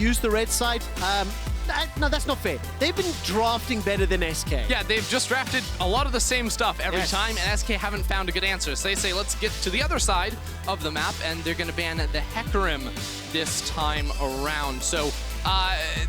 confuse the red side. No, that's not fair. They've been drafting better than SK. Yeah, they've just drafted a lot of the same stuff every time, and SK haven't found a good answer. So they say, let's get to the other side of the map, and they're going to ban the Hecarim this time around. So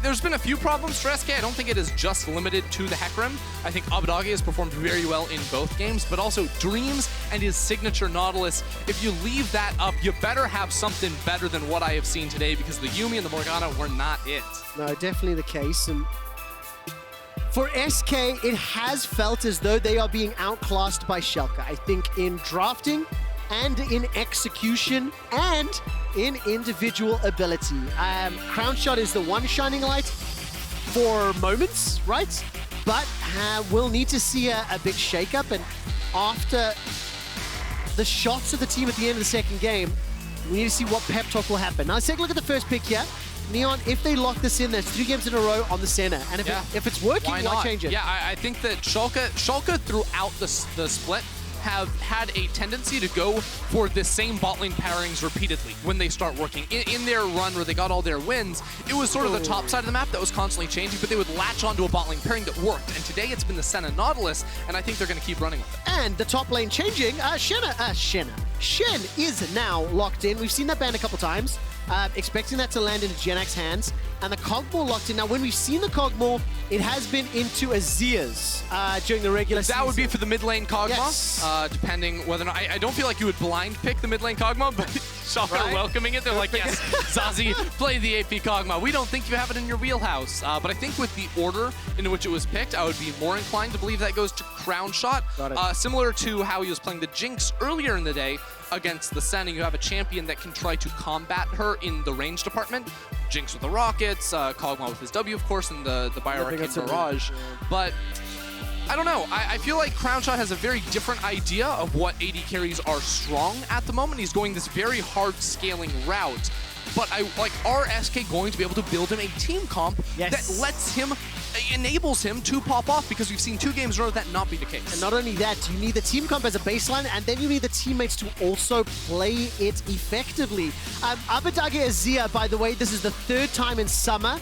there's been a few problems for SK. I don't think it is just limited to the Hecarim. I think Abadagi has performed very well in both games, but also Dreams and his signature Nautilus. If you leave that up, you better have something better than what I have seen today, because the Yuumi and the Morgana were not it. No, definitely the case. And for SK, it has felt as though they are being outclassed by Schalke. I think in drafting and in execution and in individual ability. Crown Shot is the one shining light for moments, right? But we'll need to see a big shakeup. And after the shots of the team at the end of the second game, we need to see what pep talk will happen. Now let's take a look at the first pick here. Neon, if they lock this in, there's 3 games in a row on the center. And if it's working, why change it? Yeah, I think that Schalke throughout the split have had a tendency to go for the same bot lane pairings repeatedly when they start working. In their run where they got all their wins, it was sort of the top side of the map that was constantly changing, but they would latch onto a bot lane pairing that worked. And today it's been the Senna Nautilus, and I think they're going to keep running with it. And the top lane changing, Shen is now locked in. We've seen that ban a couple times. Expecting that to land into Genak's hands. And the Cogmore locked in. Now, when we've seen the Cogmore, it has been into Azir's during the regular season. That would be for the mid lane Kog'Maw, yes. Depending whether or not... I don't feel like you would blind pick the mid lane Kog'Maw, but Schalke are welcoming it. They're like, yes, Zazie, play the AP Kog'Maw. We don't think you have it in your wheelhouse. But I think with the order in which it was picked, I would be more inclined to believe that goes to Crown Shot. Similar to how he was playing the Jinx earlier in the day against the Senna. You have a champion that can try to combat her in the range department. Jinx with the rockets, Kog'Maw with his W, of course, and the Bio-Arcane Barrage. But I don't know. I feel like Crown Shot has a very different idea of what AD carries are strong at the moment. He's going this very hard scaling route. But are SK going to be able to build him a team comp that lets him, enables him to pop off? Because we've seen 2 games in a row that not be the case. And not only that, you need the team comp as a baseline, and then you need the teammates to also play it effectively. Abadagi Azir, by the way, this is the 3rd time in Summer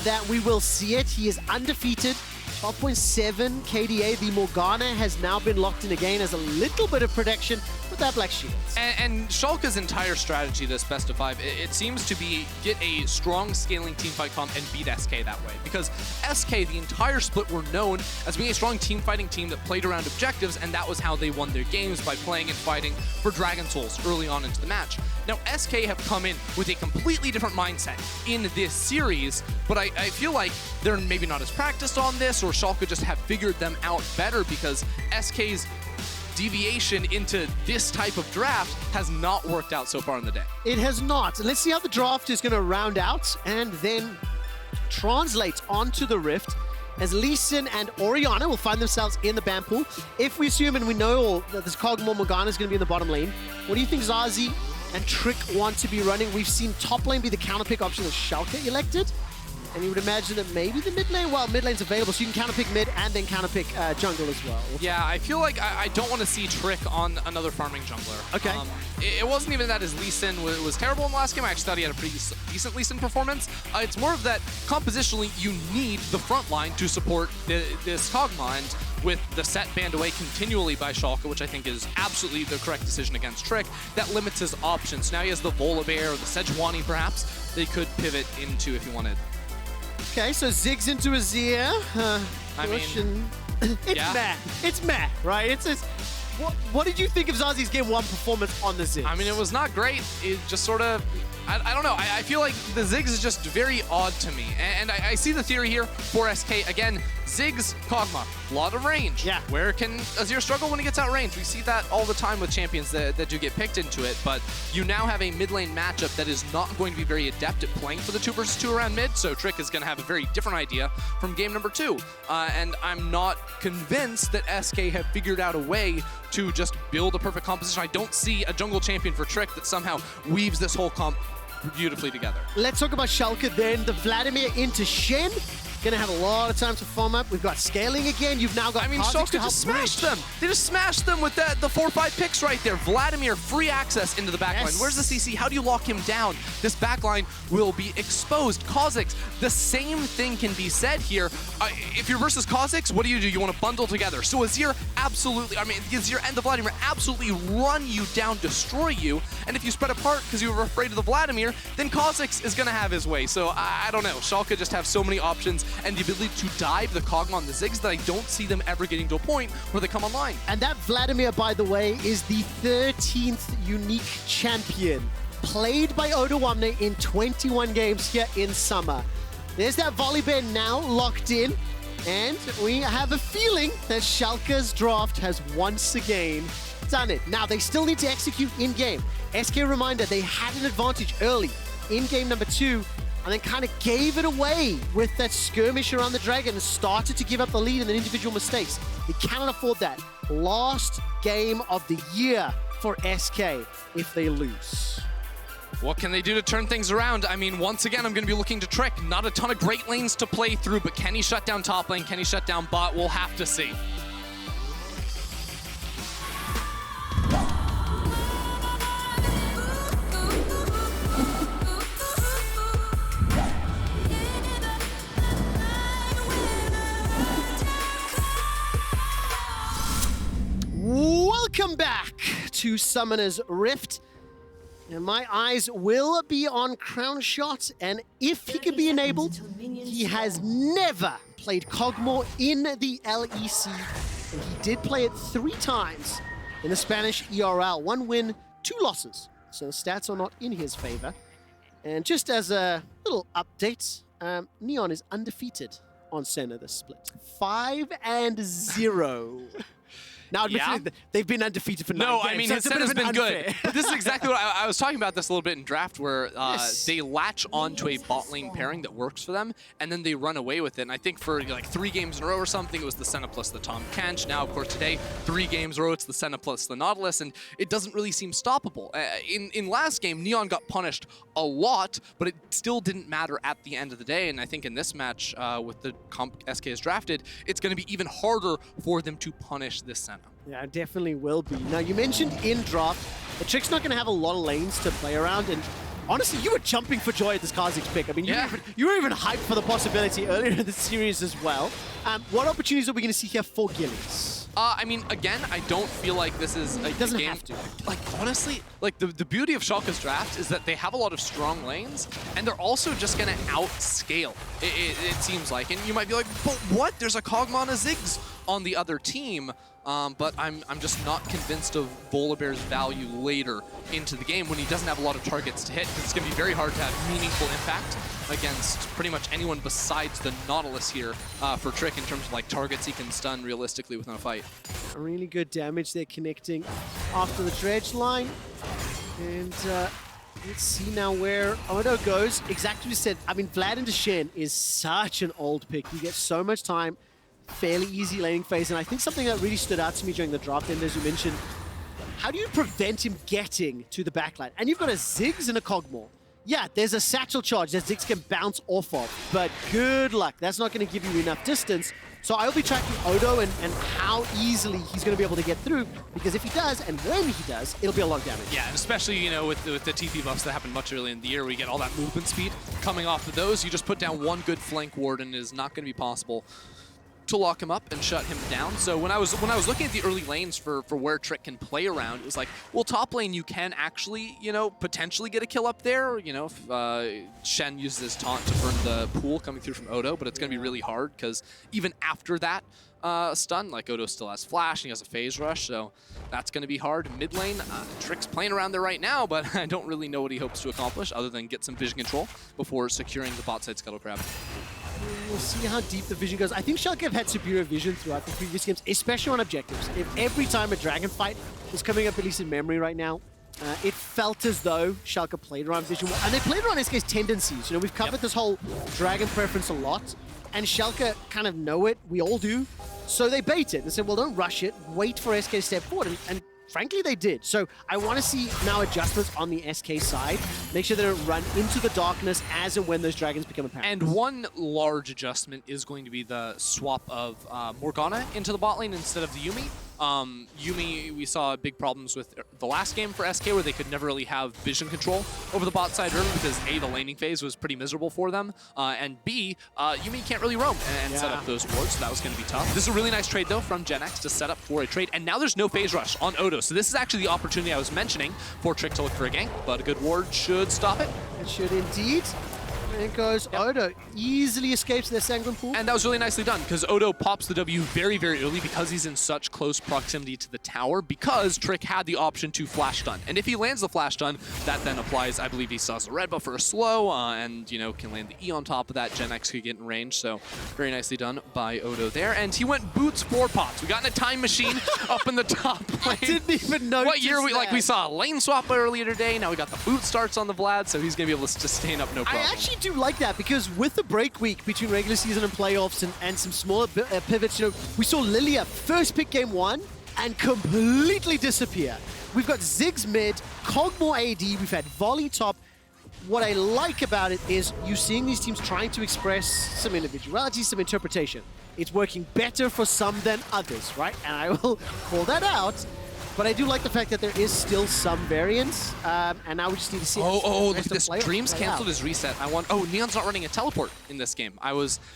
that we will see it. He is undefeated. 12.7 KDA. The Morgana has now been locked in again as a little bit of protection with that Black Shields. And Schalke's entire strategy this best of 5, it seems to be get a strong scaling teamfight comp and beat SK that way. Because SK, the entire split, were known as being a strong team fighting team that played around objectives, and that was how they won their games, by playing and fighting for Dragon Souls early on into the match. Now, SK have come in with a completely different mindset in this series, but I feel like they're maybe not as practiced on this, or Schalke just have figured them out better, because SK's deviation into this type of draft has not worked out so far in the day. It has not. Let's see how the draft is going to round out and then translate onto the Rift, as Lee Sin and Orianna will find themselves in the ban pool. If we assume and we know that this Cogmore Morgana is going to be in the bottom lane, what do you think Zazie and Trick want to be running? We've seen top lane be the counterpick option that Schalke elected. And you would imagine that maybe the mid lane, well, mid lane's available, so you can counterpick mid and then counterpick jungle as well. Yeah, I feel like I don't want to see Trick on another farming jungler. Okay. It wasn't even that his Lee Sin was terrible in the last game. I actually thought he had a pretty decent Lee Sin performance. It's more of that compositionally, you need the front line to support this Kog'Maw. And with the set banned away continually by Schalke, which I think is absolutely the correct decision against Trick, that limits his options. Now he has the Volibear or the Sejuani, perhaps, they could pivot into if he wanted. Okay, so Ziggs into Azir. I mean, it's meh. It's meh, right? What did you think of Zazie's game 1 performance on the Ziggs? I mean, it was not great. It just sort of... I don't know. I feel like the Ziggs is just very odd to me. And I see the theory here for SK. Again, Ziggs, Kog'Maw, a lot of range. Yeah. Where can Azir struggle when he gets out range? We see that all the time with champions that do get picked into it. But you now have a mid lane matchup that is not going to be very adept at playing for the 2 versus 2 around mid. So Trick is going to have a very different idea from game number 2. And I'm not convinced that SK have figured out a way to just build a perfect composition. I don't see a jungle champion for Trick that somehow weaves this whole comp beautifully together. Let's talk about Schalke then. The Vladimir into Shen. Gonna have a lot of time to form up. We've got scaling again. You've now got Schalke to help just smashed bridge. them. They just smashed them with the 4-5 picks right there. Vladimir, free access into the backline. Yes. Where's the CC? How do you lock him down? This backline will be exposed. Kha'Zix, the same thing can be said here. If you're versus Kha'Zix, what do? You want to bundle together. So Azir absolutely, Azir and the Vladimir absolutely run you down, destroy you. And if you spread apart because you were afraid of the Vladimir, then Kha'Zix is going to have his way. So I don't know. Schalke just have so many options and the ability to dive the Kog'Maw on the Ziggs that I don't see them ever getting to a point where they come online. And that Vladimir, by the way, is the 13th unique champion played by Odoamne in 21 games here in Summer. There's that Volibear now locked in, and we have a feeling that Schalke's draft has once again done it. Now, they still need to execute in-game. SK reminder, they had an advantage early in game number 2, and then kind of gave it away with that skirmish around the dragon and started to give up the lead in the individual mistakes. They cannot afford that. Last game of the year for SK if they lose. What can they do to turn things around? I mean, once again, I'm going to be looking to Trick. Not a ton of great lanes to play through, but can he shut down top lane? Can he shut down bot? We'll have to see. Welcome back to Summoner's Rift. And my eyes will be on Crown Shot, and if he can be enabled, he has never played Kog'Maw in the LEC, and he did play it 3 times in the Spanish ERL. 1 win, 2 losses, so the stats are not in his favor. And just as a little update, Neon is undefeated on Senna this split. 5-0. Now, admittedly, they've been undefeated for 9 games. No, I mean, so his set has been unfair. good. But this is exactly what I was talking about this a little bit in draft, where they latch onto a bot lane pairing that works for them, and then they run away with it. And I think for like 3 games in a row or something, it was the Senna plus the Tahm Kench. Now, of course, today, 3 games in a row, it's the Senna plus the Nautilus, and it doesn't really seem stoppable. In last game, Neon got punished a lot, but it still didn't matter at the end of the day. And I think in this match, with the comp SK has drafted, it's going to be even harder for them to punish this Senna. Yeah, it definitely will be. Now, you mentioned in draft, the Trick's not going to have a lot of lanes to play around, and honestly, you were jumping for joy at this Kha'Zix pick. I mean, you were even hyped for the possibility earlier in the series as well. What opportunities are we going to see here for Gillies? I mean, again, I don't feel like this is a doesn't game. have to. Like, honestly, like the beauty of Schalke's draft is that they have a lot of strong lanes, and they're also just going to outscale, it seems like. And you might be like, but what? There's a Kog'Maw and a Ziggs on the other team. But I'm just not convinced of Volibear's value later into the game when he doesn't have a lot of targets to hit, because it's going to be very hard to have meaningful impact against pretty much anyone besides the Nautilus here for Trick in terms of like targets he can stun realistically within a fight. Really good damage there connecting after the dredge line. And let's see now where Odo goes. Exactly what you said. I mean, Vlad into Shen is such an old pick. You get so much time. Fairly easy laning phase, and I think something that really stood out to me during the draft, and as you mentioned, how do you prevent him getting to the backline? And you've got a Ziggs and a Kog'Maw. Yeah, there's a satchel charge that Ziggs can bounce off of, but good luck. That's not going to give you enough distance. So I'll be tracking Odo and how easily he's going to be able to get through, because if he does, and when he does, it'll be a lot of damage. Yeah, and especially, you know, with the TP buffs that happened much earlier in the year, where you get all that movement speed coming off of those, you just put down 1 good flank ward and it is not going to be possible to lock him up and shut him down. So when I was looking at the early lanes for where Trick can play around, it was like, well, top lane you can actually, you know, potentially get a kill up there. You know, if Shen uses his taunt to burn the pool coming through from Odo, but it's going to be really hard because even after that stun, like Odo still has flash and he has a phase rush, so that's going to be hard. Mid lane, Trick's playing around there right now, but I don't really know what he hopes to accomplish other than get some vision control before securing the bot side Scuttle Crab. We'll see how deep the vision goes. I think Schalke have had superior vision throughout the previous games, especially on objectives. If every time a dragon fight was coming up, at least in memory right now, it felt as though Schalke played around vision well. And they played around SK's tendencies. You know, we've covered this whole dragon preference a lot, and Schalke kind of know it. We all do. So they bait it and said, well, don't rush it. Wait for SK to step forward. And frankly, they did. So I want to see now adjustments on the SK side. Make sure they don't run into the darkness as and when those dragons become apparent. And one large adjustment is going to be the swap of Morgana into the bot lane instead of the Yuumi. Yuumi, we saw big problems with the last game for SK where they could never really have vision control over the bot side early because A, the laning phase was pretty miserable for them, and B, Yuumi can't really roam and set up those wards, so that was going to be tough. This is a really nice trade, though, from Gen X to set up for a trade, and now there's no phase rush on Odo, so this is actually the opportunity I was mentioning for Trick to look for a gank, but a good ward should stop it. It should indeed. There goes Odo. Easily escapes their Sanguine Pool. And that was really nicely done because Odo pops the W very, very early because he's in such close proximity to the tower because Trick had the option to flash stun. And if he lands the flash stun, that then applies, I believe he still has the red buff for a slow and, you know, can land the E on top of that. Gen X could get in range. So very nicely done by Odo there. And he went boots 4 pots. We got in a time machine up in the top lane. I didn't even notice What year we saw a lane swap earlier today. Now we got the boot starts on the Vlad. So he's going to be able to sustain up no problem. I actually do like that because with the break week between regular season and playoffs and some smaller pivots, you know, we saw Lilia first pick game 1 and completely disappear. We've got Ziggs mid, Kog'Maw AD, we've had Volley top. What I like about it is you seeing these teams trying to express some individuality, some interpretation. It's working better for some than others, right? And I will call that out. But I do like the fact that there is still some variance, and now we just need to see. Oh, look at this. Dreams canceled his reset. Oh, Neon's not running a teleport in this game.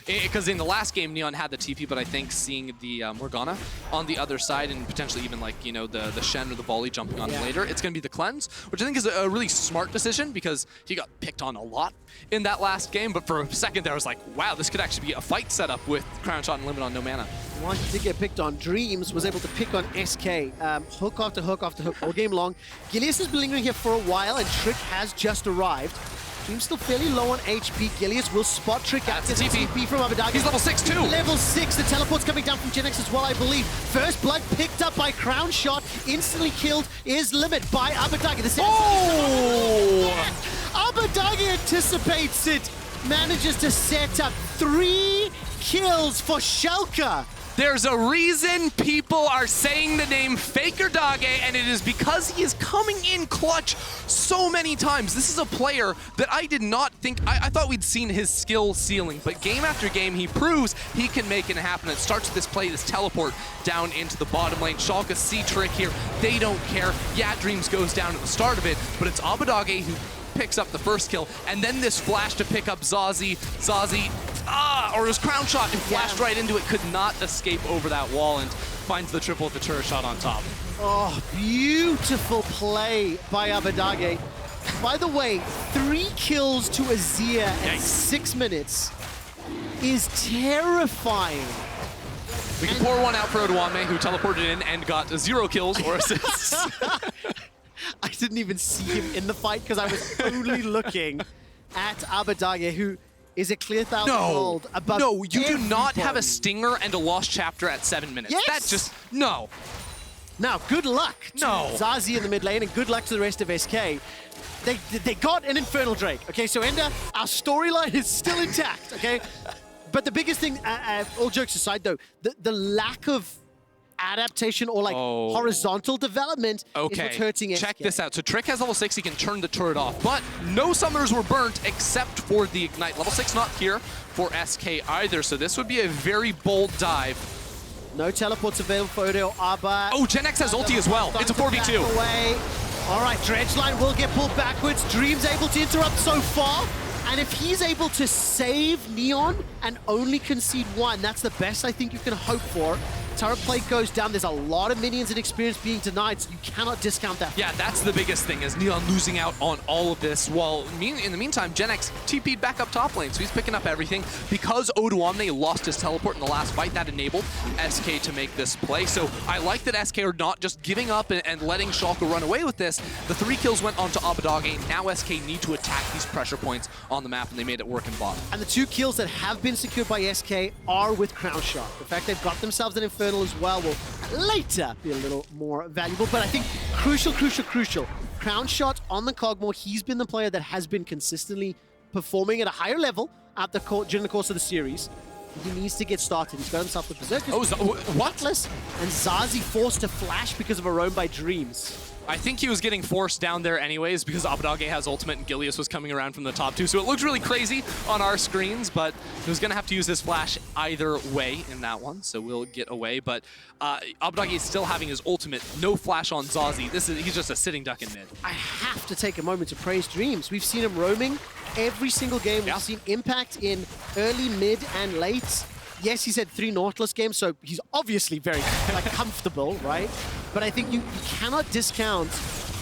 Because in the last game, Neon had the TP, but I think seeing the Morgana on the other side and potentially even like, you know, the Shen or the Volley jumping on later, it's going to be the cleanse, which I think is a really smart decision because he got picked on a lot in that last game. But for a second there, I was like, wow, this could actually be a fight setup with Crown Shot and Limit on no mana. One to get picked on, Dreams was able to pick on SK. Hook after hook after hook all game long. Gilius has been lingering here for a while, and Trick has just arrived. Dreams still fairly low on HP. Gilius will spot Trick after the TP from Abadagi. He's level 6 too. Level 6. The teleport's coming down from Gen X as well, I believe. First blood picked up by Crown Shot. Instantly killed is Limit by Abadagi. Abadagi anticipates it. Manages to set up 3 kills for Schalke. There's a reason people are saying the name Faker Dage, and it is because he is coming in clutch so many times. This is a player that I did not think, I thought we'd seen his skill ceiling, but game after game he proves he can make it happen. It starts with this play, this teleport down into the bottom lane. Schalke see Trick here. They don't care. Yeah, Dreams goes down at the start of it, but it's Abadagi who picks up the first kill, and then this flash to pick up Zazie, or it was Crown Shot and flashed right into it, could not escape over that wall and finds the triple with the turret shot on top. Oh, beautiful play by Abadagi. By the way, 3 kills to Azir in 6 minutes is terrifying. We can pour one out for Odoame, who teleported in and got 0 kills or assists. I didn't even see him in the fight because I was only looking at Abadagi, who is a clear 1,000 gold above No, you do not have a everybody. stinger and a lost chapter at 7 minutes. Yes. That just, no. Now, good luck to Zazie in the mid lane and good luck to the rest of SK. They got an Infernal Drake, okay? So, Ender, our storyline is still intact, okay? But the biggest thing, all jokes aside though, the lack of adaptation or like horizontal development is what's hurting SK. Check this out. So Trick has level 6, he can turn the turret off, but no summoners were burnt except for the Ignite. Level 6 not here for SK either, so this would be a very bold dive. No teleports available for Odo Abba. Oh, Gen X has ulti as well. It's a 4v2. All right, Dredgeline will get pulled backwards. Dream's able to interrupt so far. And if he's able to save Neon and only concede 1, that's the best I think you can hope for. Turret plate goes down. There's a lot of minions and experience being denied, so you cannot discount that. Yeah, that's the biggest thing, is Neon losing out on all of this. While in the meantime, Gen X TP'd back up top lane, so he's picking up everything. Because Odoamne lost his teleport in the last fight, that enabled SK to make this play. So I like that SK are not just giving up and letting Schalke run away with this. The 3 kills went onto Abadagi. Now SK need to attack these pressure points on the map, and they made it work in bot. And the 2 kills that have been secured by SK are with Crown Shot. The fact they've got themselves an Infernal as well will later be a little more valuable, but I think crucial. Crown Shot on the Kog'Maw. He's been the player that has been consistently performing at a higher level during the course of the series. He needs to get started. He's got himself the Berserkers. Oh, what? And Zazie forced to flash because of a roam by Dreams. I think he was getting forced down there anyways because Abadage has ultimate and Gilius was coming around from the top too. So it looked really crazy on our screens, but he was going to have to use his flash either way in that one. So we'll get away. But Abadage is still having his ultimate. No flash on Zazie. He's just a sitting duck in mid. I have to take a moment to praise Dreams. We've seen him roaming every single game. We've seen impact in early, mid, and late. Yes, he's had 3 Nautilus games, so he's obviously very comfortable, right? But I think you cannot discount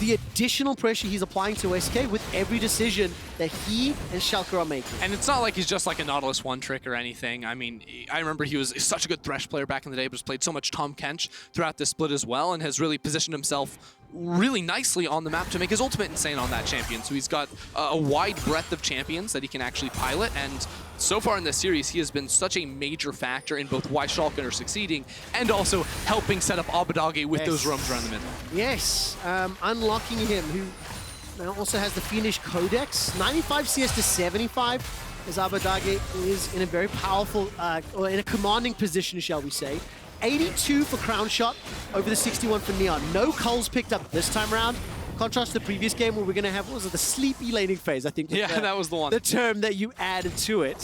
the additional pressure he's applying to SK with every decision that he and Schalke are making. And it's not like he's just like a Nautilus one trick or anything. I mean, I remember he was such a good Thresh player back in the day, but has played so much Tahm Kench throughout this split as well, and has really positioned himself really nicely on the map to make his ultimate insane on that champion. So he's got a wide breadth of champions that he can actually pilot, and so far in this series, he has been such a major factor in both why Schalke are succeeding and also helping set up Abadage with those roams around the middle. Yes, unlocking him, who now also has the Fiendish Codex. 95 CS to 75, as Abadage is in a very powerful, or in a commanding position, shall we say. 82 for Crown Shot over the 61 for Neon. No culls picked up this time around. Contrast to the previous game where we're going to have, what was it, the sleepy laning phase, I think. Yeah, that was the one. The term that you added to it.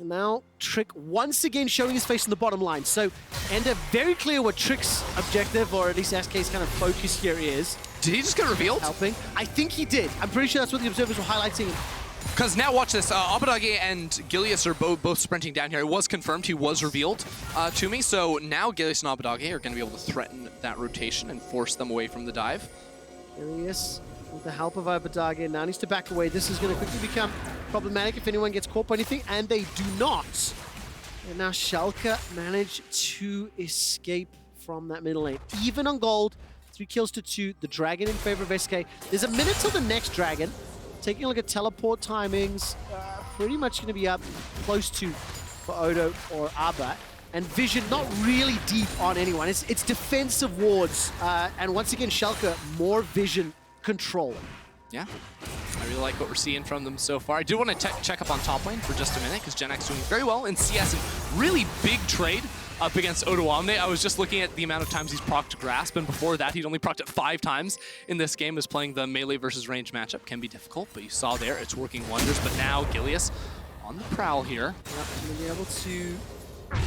And now Trick once again showing his face in the bottom line. So, Ender, very clear what Trick's objective, or at least SK's kind of focus here is. Did he just get revealed? Helping. I think he did. I'm pretty sure that's what the observers were highlighting. Because now watch this, Abadage and Gilius are both sprinting down here. It was confirmed he was revealed to me, so now Gilius and Abadage are going to be able to threaten that rotation and force them away from the dive. Gilius, with the help of Abadage, now needs to back away. This is going to quickly become problematic if anyone gets caught by anything, and they do not. And now Schalke manage to escape from that middle lane. Even on gold, 3 kills to 2, the Dragon in favor of SK. There's a minute till the next Dragon. Taking a look at teleport timings, pretty much going to be up close to for Odo or Abba. And Vision not really deep on anyone. It's defensive wards. And once again, Schalke, more Vision control. Yeah, I really like what we're seeing from them so far. I do want to check up on top lane for just a minute, because GenX doing very well in CS. And really big trade up against Odo Omne. I was just looking at the amount of times he's procced Grasp, and before that, he'd only procced it 5 times in this game, as playing the melee versus range matchup can be difficult, but you saw there, it's working wonders. But now, Gilius on the prowl here. Yep, going to be able to...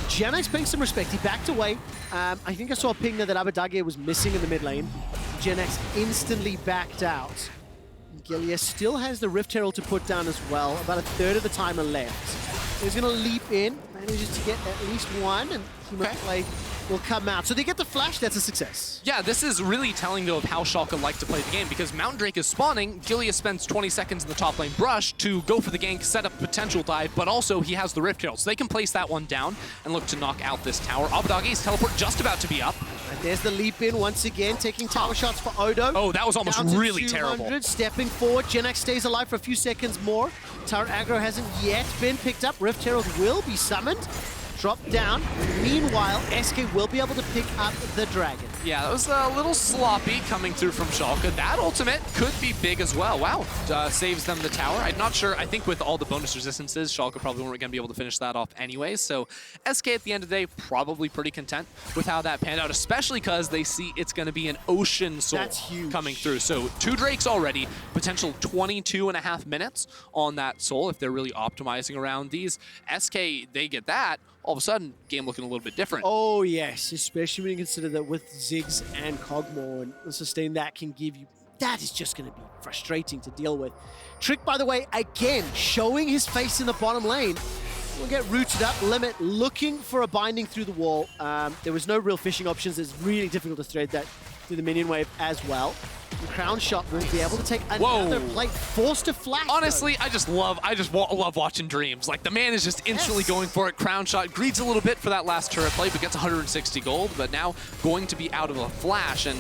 GenX paying some respect. He backed away. I think I saw a ping there that Abadage was missing in the mid lane. GenX instantly backed out. Gilius still has the Rift Herald to put down as well. About a third of the timer left. He's going to leap in, manages to get at least one, and Team Up Play will come out. So they get the flash, that's a success. Yeah, this is really telling, though, of how Schalke like to play the game, because Mountain Drake is spawning, Gilius spends 20 seconds in the top lane brush to go for the gank, set up potential dive, but also he has the Rift Herald, so they can place that one down and look to knock out this tower. Abadage's teleport just about to be up. And there's the leap in once again, taking tower shots for Odo. Oh, that was almost really terrible. Stepping forward, GenX stays alive for a few seconds more. Tower aggro hasn't yet been picked up. Rift Herald will be summoned. Drop down. Meanwhile, SK will be able to pick up the Dragon. Yeah, that was a little sloppy coming through from Schalke. That ultimate could be big as well. Wow, saves them the tower. I'm not sure. I think with all the bonus resistances, Schalke probably weren't going to be able to finish that off anyway. So SK at the end of the day, probably pretty content with how that panned out, especially because they see it's going to be an Ocean Soul coming through. So 2 Drakes already, potential 22.5 minutes on that Soul if they're really optimizing around these. SK, they get that. All of a sudden, game looking a little bit different. Oh, yes, especially when you consider that with Ziggs and Cogmore and the sustain that can give you, that is just going to be frustrating to deal with. Trick, by the way, again, showing his face in the bottom lane. We'll get rooted up. Limit looking for a binding through the wall. There was no real fishing options. It's really difficult to thread that through the minion wave as well. The Crown Shot will be able to take another plate, forced to flash. Honestly, though. I just love watching Dreams. Like, the man is just instantly going for it. Crown Shot greeds a little bit for that last turret play, but gets 160 gold. But now going to be out of a flash, and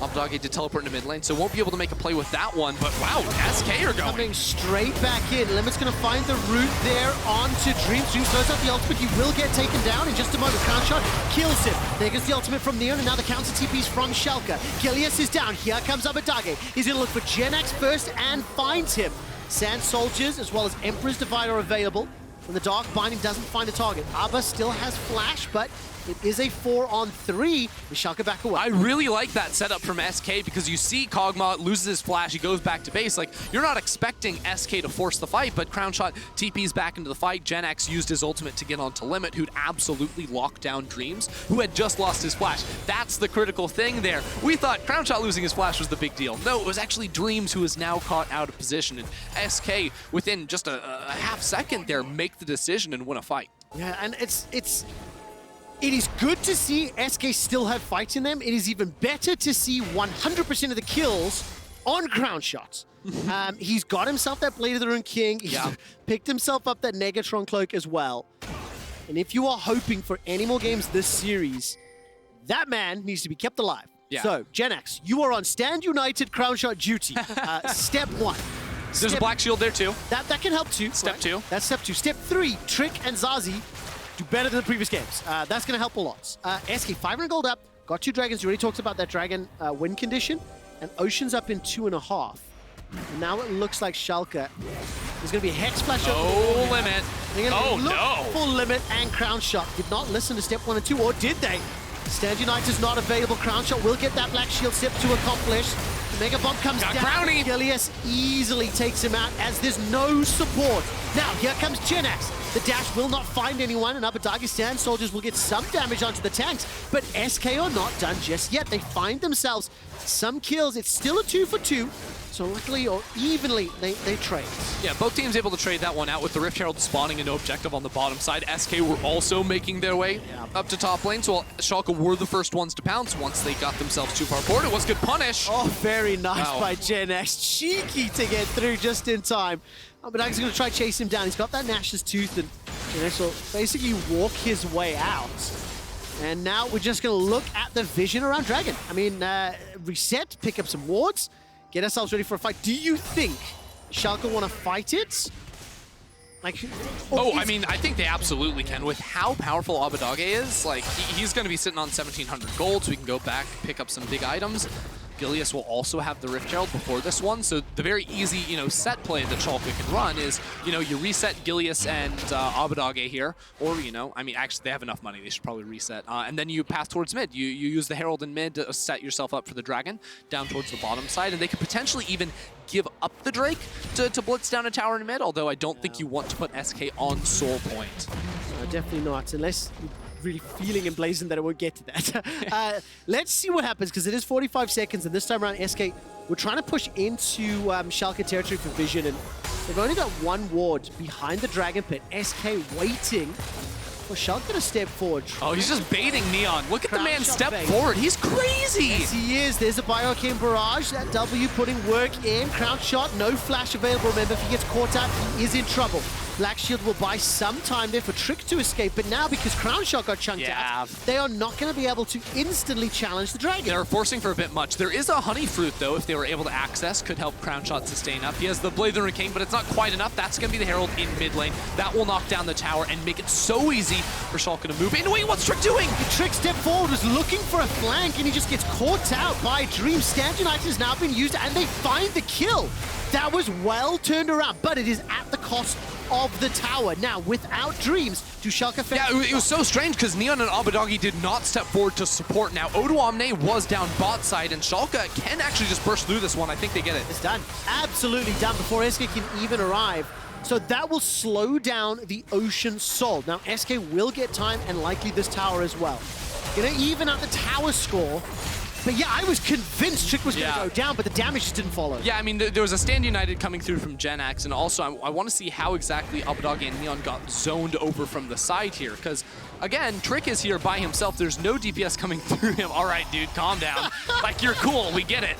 Abadage did teleport into mid lane, so won't be able to make a play with that one. But wow, SK are going. Coming straight back in. Limit's going to find the route there onto Dreams. Dreams throws out the ultimate. He will get taken down in just a moment. Crown Shot kills him. There goes the ultimate from Neon, and now the counter TPs from Schalke. Gilius is down. Here comes Abadage. He's going to look for GenX first and finds him. Sand Soldiers as well as Emperor's Divide are available. when the Dark Binding doesn't find a target. Abba still has Flash, but it is a 4-on-3. The Schalke back away. I really like that setup from SK because you see Kog'Maw loses his flash, he goes back to base. Like, you're not expecting SK to force the fight, but Crownshot TP's back into the fight. Gen X used his ultimate to get onto Limit, who'd absolutely locked down Dreams, who had just lost his flash. That's the critical thing there. We thought Crownshot losing his flash was the big deal. No, it was actually Dreams who is now caught out of position, and SK, within just a half second there, make the decision and win a fight. Yeah, and it is good to see SK still have fight in them. It is even better to see 100% of the kills on Crownshot. He's got himself that Blade of the Rune King. He's picked himself up that Negatron Cloak as well. And if you are hoping for any more games this series, that man needs to be kept alive. Yeah. So, Gen X, you are on Stand United Crownshot duty. Step 1. There's a Black Shield there too. That can help too. Step 2. That's step 2. Step 3, Trick and Zazie do better than the previous games. That's going to help a lot. SK, 500 gold up, got 2 dragons. You already talked about that dragon win condition. And Ocean's up in 2.5. And now it looks like Schalke. There's going to be a Hex Splash. Oh, Limit. Oh, no. Full Limit and Crownshot did not listen to step 1 and 2, or did they? Stand United is not available. Crownshot will get that Black Shield step 2 accomplished. The Mega Bomb comes down. Brownie. Gilius easily takes him out as there's no support. Now, here comes Gen X. The dash will not find anyone, and Abadagi Stand soldiers will get some damage onto the tanks, but SK are not done just yet. They find themselves some kills. It's still a 2 for 2, so luckily or evenly, they trade. Yeah, both teams able to trade that one out with the Rift Herald spawning a no objective on the bottom side. SK were also making their way up to top lane, so Schalke were the first ones to pounce once they got themselves too far forward. It was good punish. Oh, very nice by Gen X. Cheeky to get through just in time. Abadagi's going to try to chase him down. He's got that Nash's Tooth, and Gen X will basically walk his way out. And now we're just going to look at the vision around Dragon. I mean, reset, pick up some wards, get ourselves ready for a fight. Do you think Schalke want to fight it? Like, I mean, I think they absolutely can. With how powerful Abadage is, like, he's going to be sitting on 1,700 gold, so we can go back, pick up some big items. Gilius will also have the Rift Herald before this one, so the very easy, set play that Schalke can run is, you reset Gilius and Abadage here, or, I mean, actually, they have enough money, they should probably reset, and then you pass towards mid. You use the Herald in mid to set yourself up for the Dragon, down towards the bottom side, and they could potentially even give up the Drake to blitz down a tower in mid, although I don't think you want to put SK on soul point. Definitely not, unless really feeling emblazoned that it won't get to that. Let's see what happens, because it is 45 seconds, and this time around, SK, we're trying to push into Schalke territory for vision, and they've only got 1 ward behind the Dragon Pit. SK waiting for Schalke to step forward. Oh, he's just baiting Neon. Look at the man step forward. He's crazy. Yes, he is. There's a Bioarcane Barrage. That W putting work in. Crownshot, no flash available. Remember, if he gets caught out, he is in trouble. Black Shield will buy some time there for Trick to escape, but now because Crownshot got chunked out, they are not going to be able to instantly challenge the Dragon. They're forcing for a bit much. There is a Honey Fruit, though, if they were able to access, could help Crownshot sustain up. He has the Blade of the Rune King, but it's not quite enough. That's going to be the Herald in mid lane. That will knock down the tower and make it so easy for Schalke to move in. Wait, what's Trick doing? The Trick step forward, was looking for a flank, and he just gets caught out by Dream. Stand United has now been used, and they find the kill. That was well turned around, but it is at the cost of the tower. Now, without Dreams, do Schalke... Yeah, it was so strange because Neon and Abadagi did not step forward to support. Now, Odoamne was down bot side, and Schalke can actually just burst through this one. I think they get it. It's done. Absolutely done before SK can even arrive. So that will slow down the Ocean Soul. Now, SK will get time, and likely this tower as well. Gonna even out the tower score. But yeah, I was convinced Trick was going to go down, but the damage just didn't follow. Yeah, I mean, there was a Stand United coming through from Gen X, and also I want to see how exactly Abadage and Neon got zoned over from the side here, because, again, Trick is here by himself. There's no DPS coming through him. All right, dude, calm down. Like, you're cool. We get it.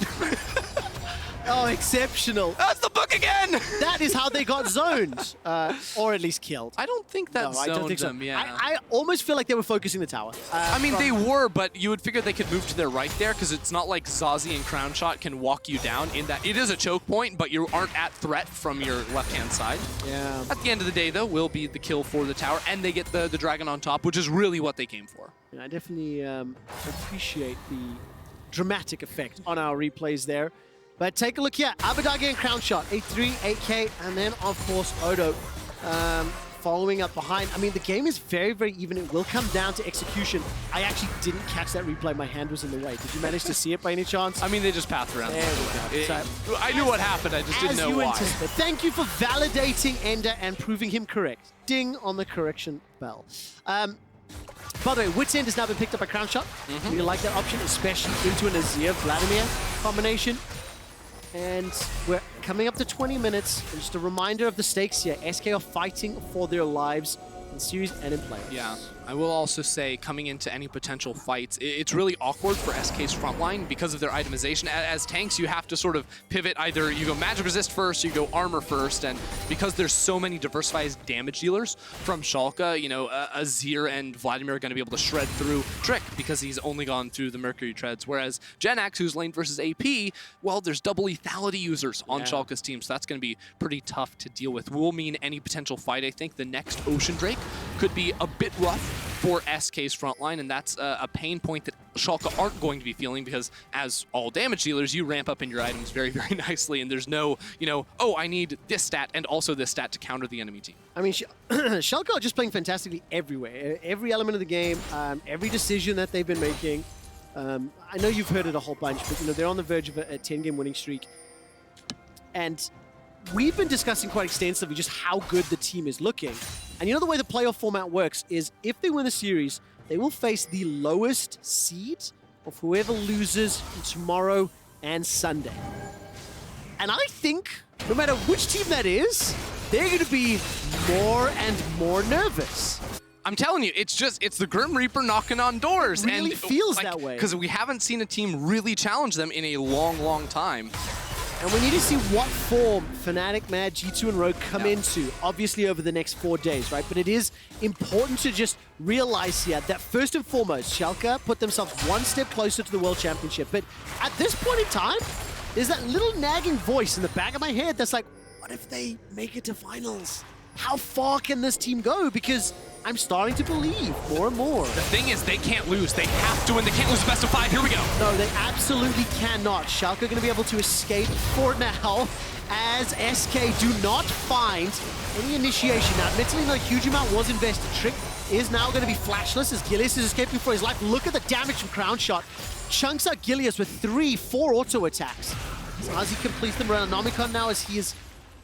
Oh, exceptional. That's the book again! That is how they got zoned, or at least killed. I don't think that zoned I don't think so. them, yeah. I almost feel like they were focusing the tower. I mean, they were, but you would figure they could move to their right there, because it's not like Zazie and Crownshot can walk you down in that. It is a choke point, but you aren't at threat from your left-hand side. Yeah. At the end of the day, though, will be the kill for the tower, and they get the Dragon on top, which is really what they came for. Yeah, I definitely appreciate the dramatic effect on our replays there. But take a look here. Abadage and Crownshot, 8-3, 8K, and then, of course, Odo. following up behind. I mean, the game is very, very even. It will come down to execution. I actually didn't catch that replay. My hand was in the way. Did you manage to see it by any chance? I mean, they just pathed around. There we go. I knew what happened. I just didn't know why. Thank you for validating Ender and proving him correct. Ding on the correction bell. By the way, Wit's End has now been picked up by Crown Shot. We like that option, especially into an Azir-Vladimir combination. And we're coming up to 20 minutes. And just a reminder of the stakes here. SK are fighting for their lives in series and in playoffs. Yeah, I will also say, coming into any potential fights, it's really awkward for SK's frontline because of their itemization. As tanks, you have to sort of pivot. Either you go magic resist first, you go armor first, and because there's so many diversified damage dealers from Schalke, you know, Azir and Vladimir are going to be able to shred through Trick because he's only gone through the Mercury treads, whereas Genax, who's lane versus AP, well, there's double lethality users on Schalke's team, so that's going to be pretty tough to deal with. Will mean any potential fight. I think the next Ocean Drake could be a bit rough for SK's frontline, and that's a pain point that Schalke aren't going to be feeling because, as all damage dealers, you ramp up in your items very, very nicely, and there's no, you know, oh, I need this stat and also this stat to counter the enemy team. I mean, Schalke are just playing fantastically everywhere. Every element of the game, every decision that they've been making. I know you've heard it a whole bunch, but you know they're on the verge of a 10-game winning streak. And we've been discussing quite extensively just how good the team is looking. And you know the way the playoff format works is if they win the series, they will face the lowest seed of whoever loses tomorrow and Sunday. And I think no matter which team that is, they're going to be more and more nervous. I'm telling you, it's the Grim Reaper knocking on doors. It really and feels that way. Because we haven't seen a team really challenge them in a long, long time. And we need to see what form Fnatic, Mad, G2, and Rogue come into, obviously over the next 4 days, right? But it is important to just realize here that first and foremost, Schalke put themselves one step closer to the World Championship. But at this point in time, there's that little nagging voice in the back of my head that's like, what if they make it to finals? How far can this team go? Because I'm starting to believe more and more. The thing is, they can't lose. They have to win. They can't lose the best of 5. Here we go. No, they absolutely cannot. Schalke are going to be able to escape for now as SK do not find any initiation. Now, admittedly, not a huge amount was invested. Trick is now going to be flashless as Gilius is escaping for his life. Look at the damage from Crown Shot. Chunks out Gilius with 4 auto attacks. As he completes them around Nomicon now as he is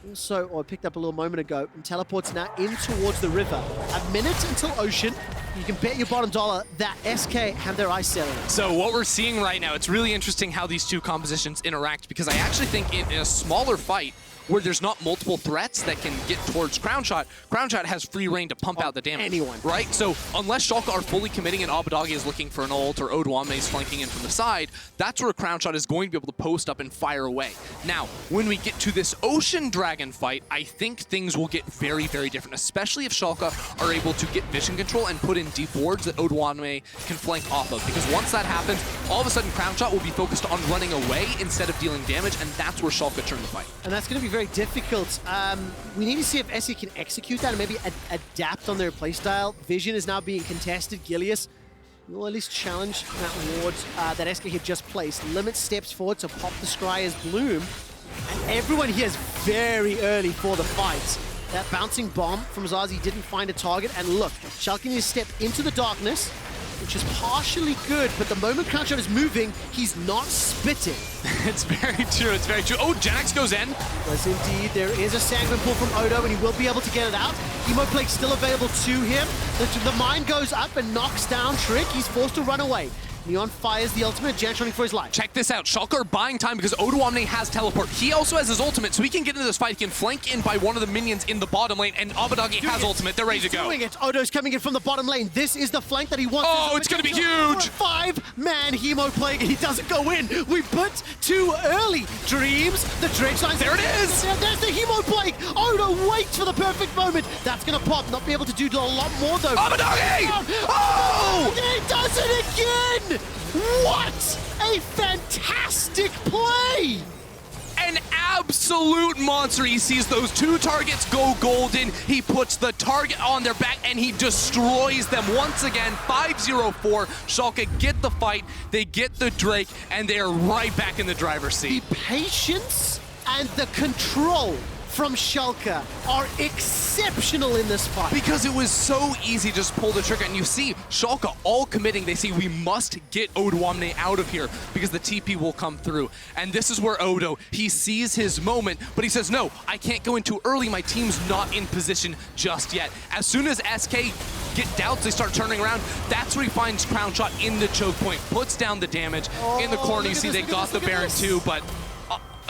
also, or picked up a little moment ago, and teleports now in towards the river. A minute until Ocean. You can bet your bottom dollar that SK have their eyes set on it. So what we're seeing right now, it's really interesting how these two compositions interact, because I actually think in a smaller fight, where there's not multiple threats that can get towards Crown Shot has free reign to pump out the damage. Anyone. Right? So unless Schalke are fully committing and Abadagi is looking for an ult or Odoamne is flanking in from the side, that's where Crown Shot is going to be able to post up and fire away. Now, when we get to this Ocean Dragon fight, I think things will get very, very different, especially if Schalke are able to get vision control and put in deep wards that Odoamne can flank off of. Because once that happens, all of a sudden Crown Shot will be focused on running away instead of dealing damage, and that's where Schalke turn the fight. And that's going to be very difficult. We need to see if SE can execute that and maybe adapt on their playstyle. Vision is now being contested. Gilius will at least challenge that ward that SK had just placed. Limit steps forward to pop the Scryer's Bloom. And everyone here is very early for the fight. That bouncing bomb from Zazi didn't find a target. And look, Schalke needs to step into the darkness, which is partially good, but the moment Crown Shot is moving, he's not spitting. It's very true, it's very true. Oh, Genax goes in. Yes, indeed. There is a Sanguine pull from Odo, and he will be able to get it out. Hemoplague still available to him. The mine goes up and knocks down Trick. He's forced to run away. Neon fires the ultimate, Jan running for his life. Check this out. Schalke are buying time because Odoamne has teleport. He also has his ultimate, so he can get into this fight. He can flank in by one of the minions in the bottom lane, and Abadagi has ultimate. They're ready to go. Doing it. Odo's coming in from the bottom lane. This is the flank that he wants. Oh, it's going to be huge. 5-man Hemoplague, and he doesn't go in. We put too early. Dreams, the dredge lines. There it is. There's the Hemoplague. Odo waits for the perfect moment. That's going to pop. Not be able to do a lot more, though. Abadagi! Oh! He does it again! What a fantastic play! An absolute monster. He sees those 2 targets go golden. He puts the target on their back and he destroys them once again. 5-0-4. Schalke get the fight, they get the Drake, and they are right back in the driver's seat. The patience and the control from Schalke are exceptional in this fight. Because it was so easy to just pull the trigger, and you see Schalke all committing. They see we must get Odoamne out of here because the TP will come through. And this is where Odo, he sees his moment, but he says, no, I can't go in too early. My team's not in position just yet. As soon as SK get doubts, they start turning around. That's where he finds Crown Shot in the choke point, puts down the damage. In the corner, you see they got the Baron too, but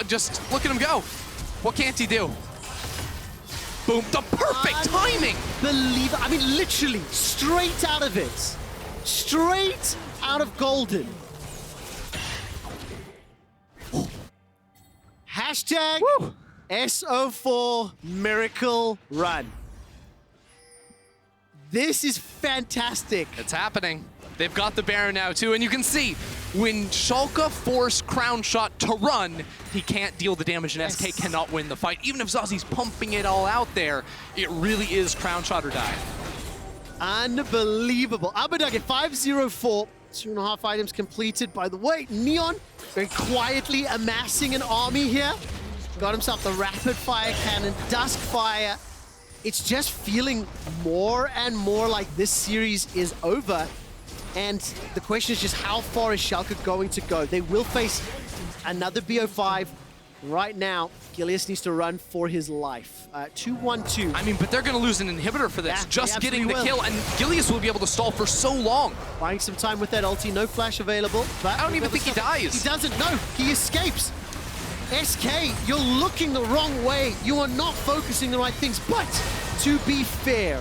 just look at him go. What can't he do? Boom, the perfect timing! I mean, literally, straight out of it. Straight out of Golden. Hashtag Woo. S04 Miracle Run. This is fantastic. It's happening. They've got the Baron now too, and you can see when Schalke forced Crown Shot to run, he can't deal the damage, and SK cannot win the fight. Even if Zazi's pumping it all out there, it really is Crown Shot or die. Unbelievable. Abadage 504, 2.5 items completed. By the way, Neon very quietly amassing an army here. Got himself the rapid fire cannon, dusk fire. It's just feeling more and more like this series is over. And the question is just how far is Schalke going to go? They will face another BO5 right now. Gilius needs to run for his life. 2-1-2. I mean, but they're going to lose an inhibitor for this. Yeah, just getting the kill, and Gilius will be able to stall for so long. Buying some time with that ulti. No flash available. But I don't even think he dies. He doesn't. No, he escapes. SK, you're looking the wrong way. You are not focusing the right things. But to be fair,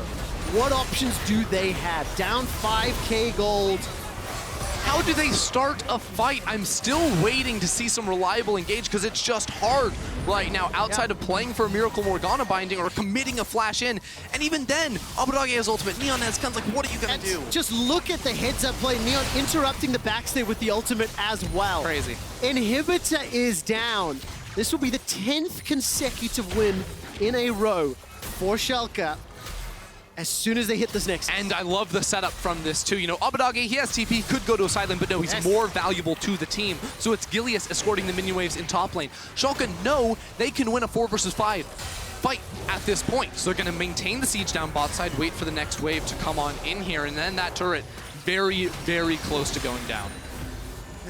what options do they have? Down 5k gold. How do they start a fight? I'm still waiting to see some reliable engage because it's just hard right now outside of playing for a Miracle Morgana binding or committing a flash in. And even then, Abadage has ultimate, Neon has guns. Like, what are you going to do? Just look at the heads-up play. Neon interrupting the backstay with the ultimate as well. Crazy. Inhibitor is down. This will be the 10th consecutive win in a row for Schalke. As soon as they hit this next. And I love the setup from this too. You know, Abadage, he has TP, could go to a side lane, but no, he's more valuable to the team. So it's Gilius escorting the minion waves in top lane. Schalke know they can win a 4 versus 5 fight at this point. So they're going to maintain the siege down bot side, wait for the next wave to come on in here, and then that turret very, very close to going down.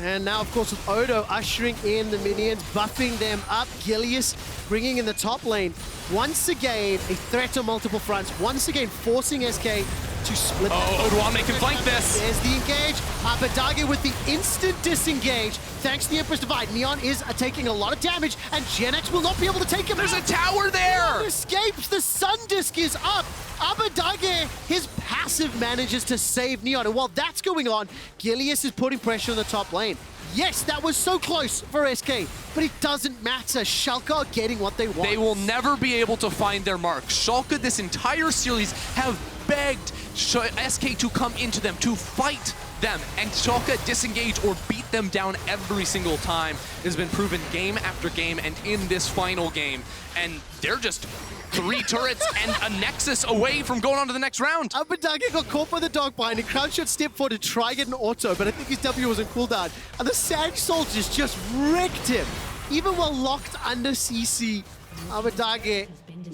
And now, of course, with Odo ushering in the minions, buffing them up. Gilius bringing in the top lane. Once again, a threat on multiple fronts. Once again, forcing SK to split. Odoamne can flank this. There's the engage. Abadage with the instant disengage. Thanks to the Empress Divide, Neon is taking a lot of damage, and Gen-X will not be able to take him There's out. a tower there! Neon escapes. The Sun Disc is up. Abadage, his passive manages to save Neon. And while that's going on, Gilius is putting pressure on the top lane. Yes, that was so close for SK, but it doesn't matter. Schalke are getting what they want. They will never be able to find their mark. Schalke this entire series have begged SK to come into them, to fight them, and Schalke disengage or beat them down every single time. It has been proven game after game and in this final game. And they're just 3 turrets and a Nexus away from going on to the next round. Abadage got caught by the dog binding. Crown Shot stepped forward to try get an auto, but I think his W was on cooldown. And the Sand Soldiers just wrecked him. Even while locked under CC, Abadage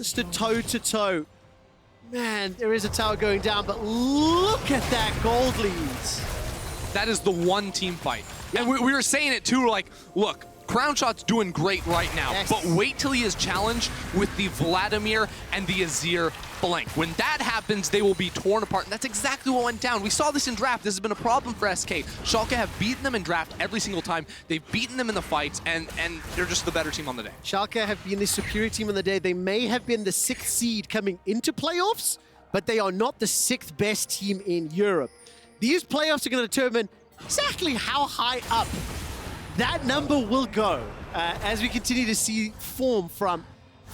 stood toe to toe. Man, there is a tower going down, but look at that gold lead. That is the one team fight. And we were saying it too, like, look, Crown Shot's doing great right now, but wait till he is challenged with the Vladimir and the Azir flank. When that happens, they will be torn apart, and that's exactly what went down. We saw this in draft. This has been a problem for SK. Schalke have beaten them in draft every single time. They've beaten them in the fights, and they're just the better team on the day. Schalke have been the superior team on the day. They may have been the 6th seed coming into playoffs, but they are not the 6th best team in Europe. These playoffs are going to determine exactly how high up that number will go as we continue to see form from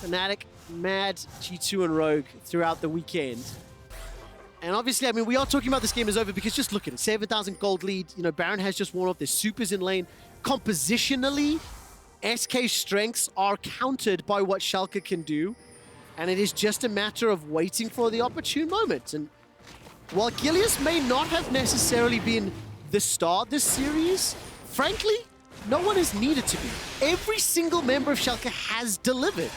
Fnatic, Mad, G2, and Rogue throughout the weekend. And obviously, I mean, we are talking about this game is over because just look at it. 7,000 gold lead. You know, Baron has just worn off their supers in lane. Compositionally, SK's strengths are countered by what Schalke can do. And it is just a matter of waiting for the opportune moment. And while Gilius may not have necessarily been the star this series, frankly, no one is needed to be. Every single member of Schalke has delivered.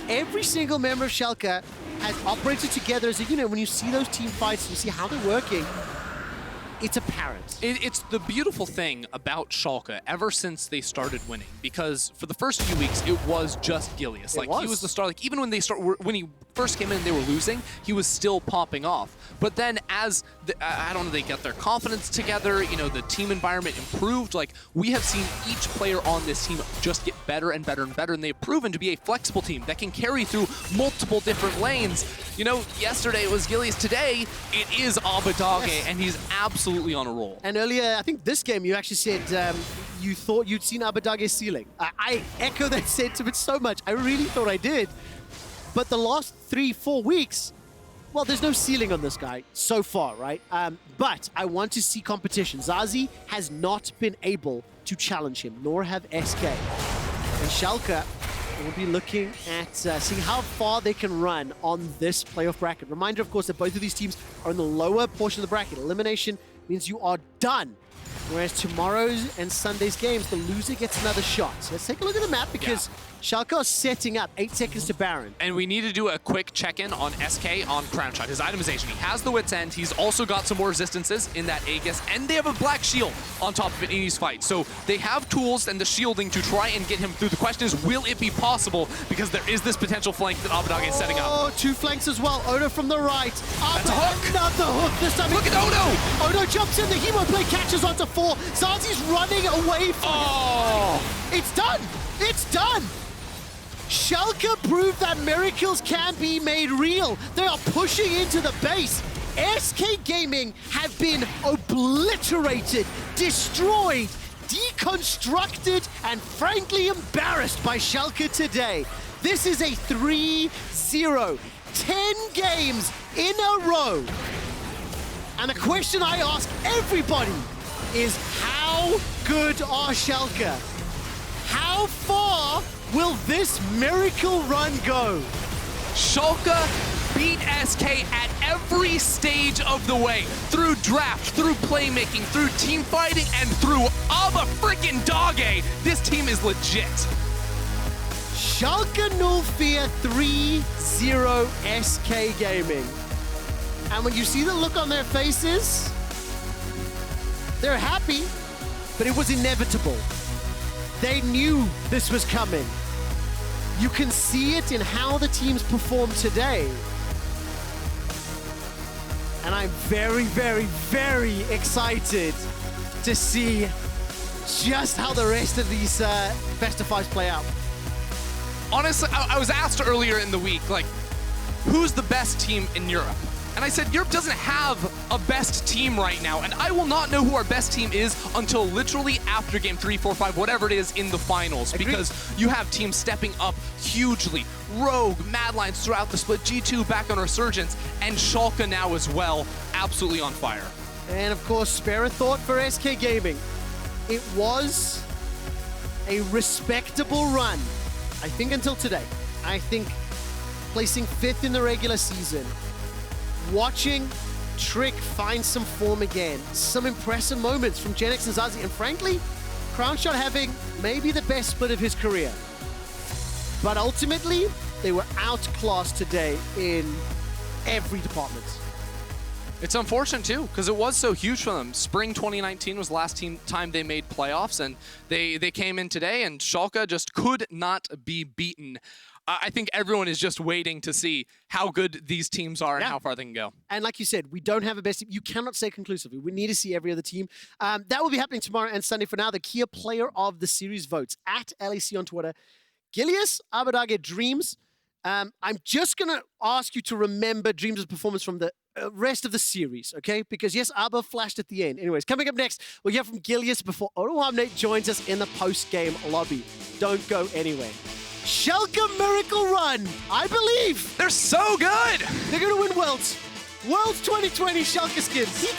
every single member of Schalke has operated together as a unit. When you see those team fights, you see how they're working, it's apparent. It's the beautiful thing about Schalke ever since they started winning, because for the first few weeks it was just Gilius. He was the star. Like even when he first came in and they were losing, he was still popping off. But then as I don't know, they got their confidence together, you know, the team environment improved. Like we have seen each player on this team just get better and better and better, and they've proven to be a flexible team that can carry through multiple different lanes. You know, yesterday it was Gilius, today it is Abadage, yes. And he's absolutely on a roll. And earlier, I think this game, you actually said you thought you'd seen Abadage's ceiling. I echo that sentiment so much. I really thought I did. But the last 3-4 weeks, well, there's no ceiling on this guy so far, right? But I want to see competition. Zazie has not been able to challenge him, nor have SK. And Schalke will be looking at seeing how far they can run on this playoff bracket. Reminder, of course, that both of these teams are in the lower portion of the bracket. Elimination means you are done. Whereas tomorrow's and Sunday's games, the loser gets another shot. So let's take a look at the map, because Schalke are setting up 8 seconds to Baron. And we need to do a quick check-in on SK on Crown Shot. His itemization, he has the Wit's End. He's also got some more resistances in that Aegis, and they have a Black Shield on top of it in these fights. So they have tools and the shielding to try and get him through. The question is, will it be possible? Because there is this potential flank that Abadage is setting up. Oh, 2 flanks as well. Odo from the right. That's a hook. Another hook. This time. Look at Odo. Odo jumps in. The Hemo play catches onto 4. Zazie's running away from him. It's done. It's done. Schalke proved that miracles can be made real. They are pushing into the base. SK Gaming have been obliterated, destroyed, deconstructed, and frankly embarrassed by Schalke today. This is a 3-0, 10 games in a row. And the question I ask everybody is, how good are Schalke? How far will this miracle run go? Schalke beat SK at every stage of the way. Through draft, through playmaking, through team fighting, and through Abadage. This team is legit. Schalke 04 3-0 SK Gaming. And when you see the look on their faces, they're happy, but it was inevitable. They knew this was coming. You can see it in how the teams perform today. And I'm very, very, very excited to see just how the rest of these best of fives play out. Honestly, I was asked earlier in the week, like, who's the best team in Europe? And I said, Europe doesn't have a best team right now, and I will not know who our best team is until literally after game 3, 4, 5, whatever it is in the finals. Agreed. Because you have teams stepping up hugely. Rogue, Madlines throughout the split, G2 back on Resurgence, and Schalke now as well, absolutely on fire. And of course, spare a thought for SK Gaming. It was a respectable run, I think, until today. I think placing 5th in the regular season, watching Trick find some form again, some impressive moments from Genix and Zazie, and frankly, Crownshot having maybe the best split of his career. But ultimately, they were outclassed today in every department. It's unfortunate too, because it was so huge for them. Spring 2019 was the last time they made playoffs, and they came in today, and Schalke just could not be beaten. I think everyone is just waiting to see how good these teams are and how far they can go. And like you said, we don't have a best team. You cannot say conclusively. We need to see every other team. That will be happening tomorrow and Sunday. For now, the Kia Player of the Series votes at LEC on Twitter. Gilius, Abadage, Dreams. I'm just going to ask you to remember Dreams' performance from the rest of the series, okay? Because yes, Abba flashed at the end. Anyways, coming up next, we'll hear from Gilius before Odohamne joins us in the post-game lobby. Don't go anywhere. Schalke miracle run, I believe. They're so good. They're going to win Worlds. Worlds 2020 Schalke skins.